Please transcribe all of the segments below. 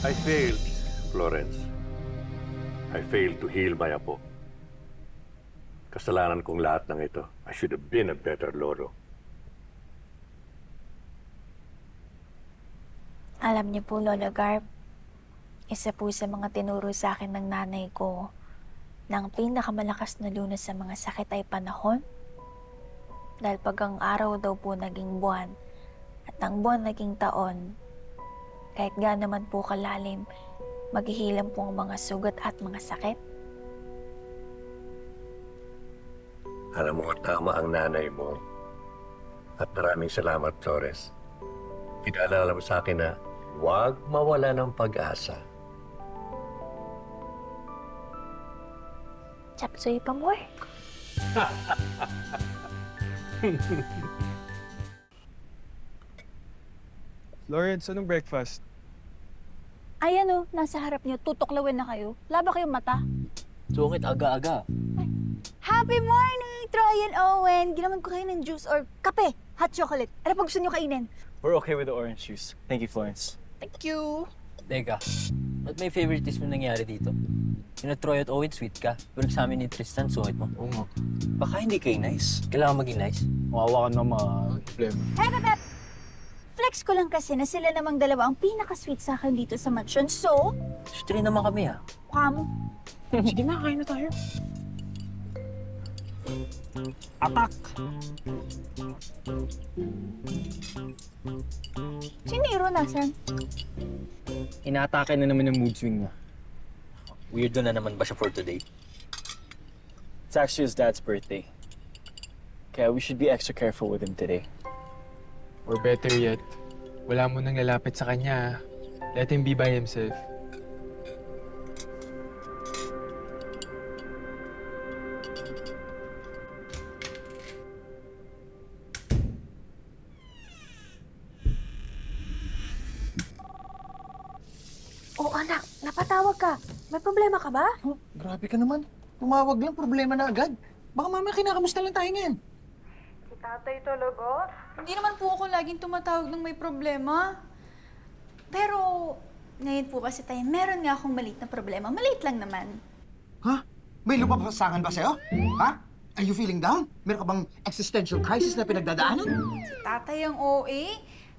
I failed, Florence. I failed to heal my apo. Kasalanan kong lahat ng ito. I should have been a better lolo. Alam niyo po, Lola Garb, isa po sa mga tinuro sa akin ng nanay ko na ang pinakamalakas na lunas sa mga sakit ay panahon. Dahil pag ang araw daw po naging buwan at ang buwan naging taon, kahit gaano naman po kalalim, maghihilang po ang mga sugat at mga sakit. Alam mo, tama ang nanay mo. At maraming salamat, Flores. Pinaalala mo sa akin na huwag mawala ng pag-asa. Chapsuy pa more. Lawrence, anong breakfast? Ayan o, nasa harap niyo, tutuklawin na kayo. Laba kayong mata. Sungit aga-aga. Happy morning, Troy and Owen! Ginaman ko kayo ng juice or kape, hot chocolate. Ano pa gusto niyo kainin? We're okay with the orange juice. Thank you, Florence. Thank you! Teka, ba't may favoritism nangyari dito? Yung Troy at Owen, sweet ka. Pero sa amin ni Tristan, sungit mo. Oo nga. Baka hindi kayo nice. Kailangan maging nice. Mawawa ka naman. Problema. Pep! Flex ko lang kasi na sila namang dalawa ang pinaka-sweet sa akin dito sa mansion. So, Stray naman kami ha. come. Sige na, kain na tayo. Attack! Si Nero nasan? Inaatake na naman yung mood swing niya. Weirdo na naman ba siya for today? It's actually his dad's birthday. Kaya we should be extra careful with him today. Or better yet, wala mo nang lalapit sa kanya. Let him be by himself. Oh anak, napatawag ka. May problema ka ba? Oh, grabe ka naman. Tumawag lang, problema na agad. Baka mamaya kinakamusta lang tayo ngayon. Si tatay talaga? Hindi naman po ako laging tumatawag ng may problema. Pero, ngayon po kasi tayo, meron nga akong maliit na problema. Maliit lang naman. Ha? May lupapasangan ba sa'yo? Ha? Are you feeling down? Meron ka bang existential crisis na pinagdadaanan? Si tatay ang OA.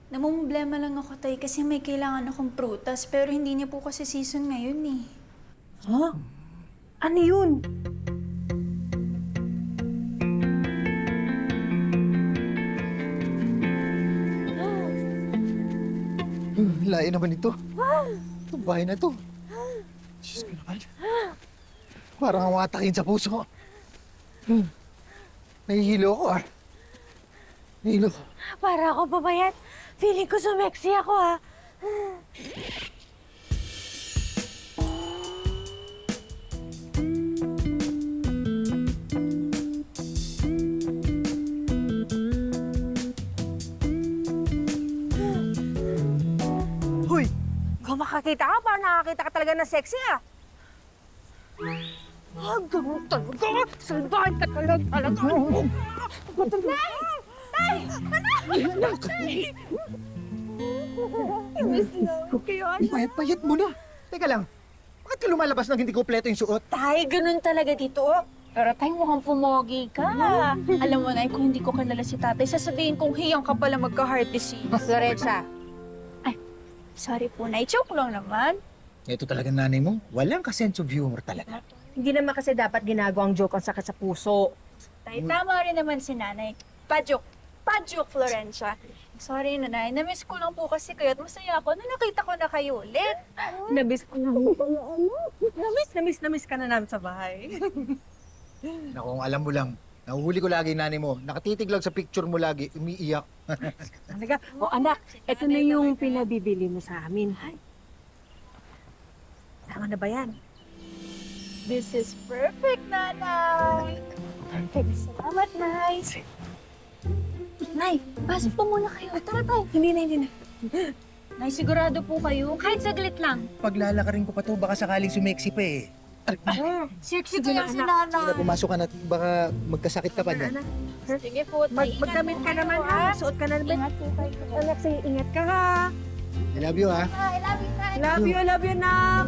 Namumblema lang ako tayo kasi may kailangan akong prutas. Pero hindi niya po kasi season ngayon eh. Ha? Ano yun? Layo naman ito. Itong bahay na to. Diyos ko naman. Parang umatakin sa puso ko. Nahihilo ako ah. Nahihilo. Para ako babayat. Feeling ko sumeksi ako ha. Hoy! Kung makakita ka, parang nakakita ka talaga ng sexy ah. Ah, ganun talaga. Salbahan ka talaga. Nay! Payat-payat mo na. Teka lang. Bakit ka lumalabas nang hindi kompleto yung suot? Tay, ganun talaga dito. Pero tay, mukhang pumogi ka. Alam mo na, kung hindi ko kilala si tatay, sasabihin kong hiyang ka pala magka-heart disease. Lorenza, Sorry po, Nay. Joke lang naman. Ito talagang nanay mo. Walang ka-sense of humor talaga. hindi naman kasi dapat ginagawang joke ang sakit sa puso. Tay, tama rin naman si nanay. Pajoke. Pajoke, Florencia. Sorry, nanay. Namiss ko lang po kasi kayo at masaya ako na nakita ko na kayo ulit. Namiss ko na Namiss ka na namin sa bahay. Naku, kung alam mo lang, nahuhuli ko lagi yung nanay mo. Nakatitig lang sa picture mo lagi, umiiyak. Talaga? O anak, ito na yung pinabibili mo sa amin. Tama na ba yan? This is perfect, nanay. Perfect. Salamat, Nay. Nay, pasok po muna kayo. Tara tayo. Hindi na. Nay, sigurado po kayo. Kahit saglit lang. Paglalakarin ko pa to, baka sakaling sumeksi pa eh. Sexy Sige kaya na, si anak. Sige na, nanay. pumasok ka na, baka magkasakit ka pa niyan. Anak, Sige po, tay. magdamit ka naman ha. Suot ka na naman. Ingat po tayo. Anak, sige, ingat ka ha. I love you, ha? I love you, Nay. Love you, nak!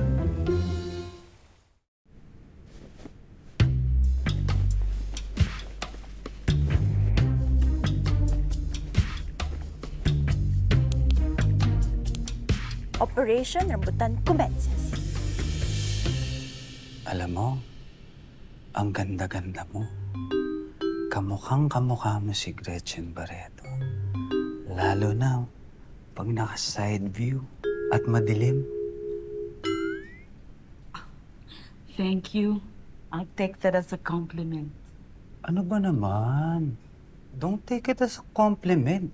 Operation Rambutan commences. Alam mo, ang ganda-ganda mo. Kamukhang kamukha mo si Gretchen Barreto. Lalo na pag naka-side view at madilim. Thank you. I'll take that as a compliment. Ano ba naman? Don't take it as a compliment.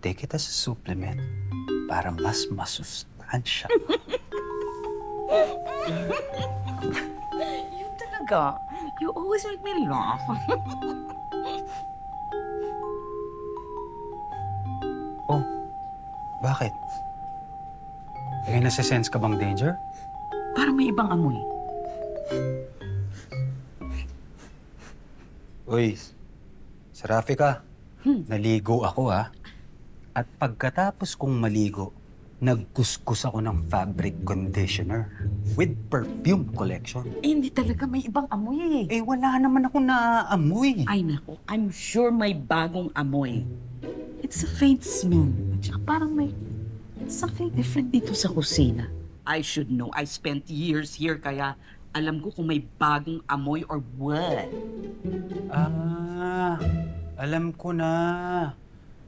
Take it as a supplement para mas masustansya. Talaga, you always make me laugh. Oh, bakit? May nasa-sense ka bang danger? Parang may ibang amoy. Uy, si Rafika, naligo ako ha. At pagkatapos kong maligo, nagkuskus ako ng fabric conditioner with perfume collection. Eh, hindi talaga may ibang amoy eh. Eh, wala naman ako naaamoy. Ay nako, I'm sure may bagong amoy. It's a faint smell. At saka parang may something different dito sa kusina. I should know. I spent years here kaya alam ko kung may bagong amoy or what. Ah, alam ko na.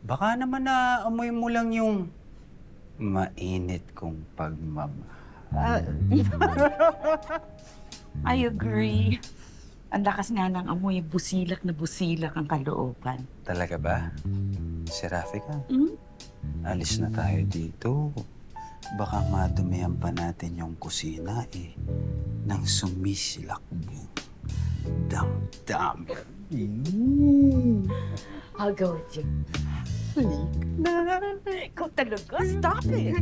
Baka naman naamoy mo lang yung mainit kong pagmamahal. I agree. Ang lakas nga ng amoy, busilak na busilak ang kalooban. Talaga ba? Si Rafika, Hmm? alis na tayo dito. Baka madumihan pa natin yung kusina eh. Nang sumisilak mo. Dam-dam. I'll go with you. Ikaw talaga, stop it.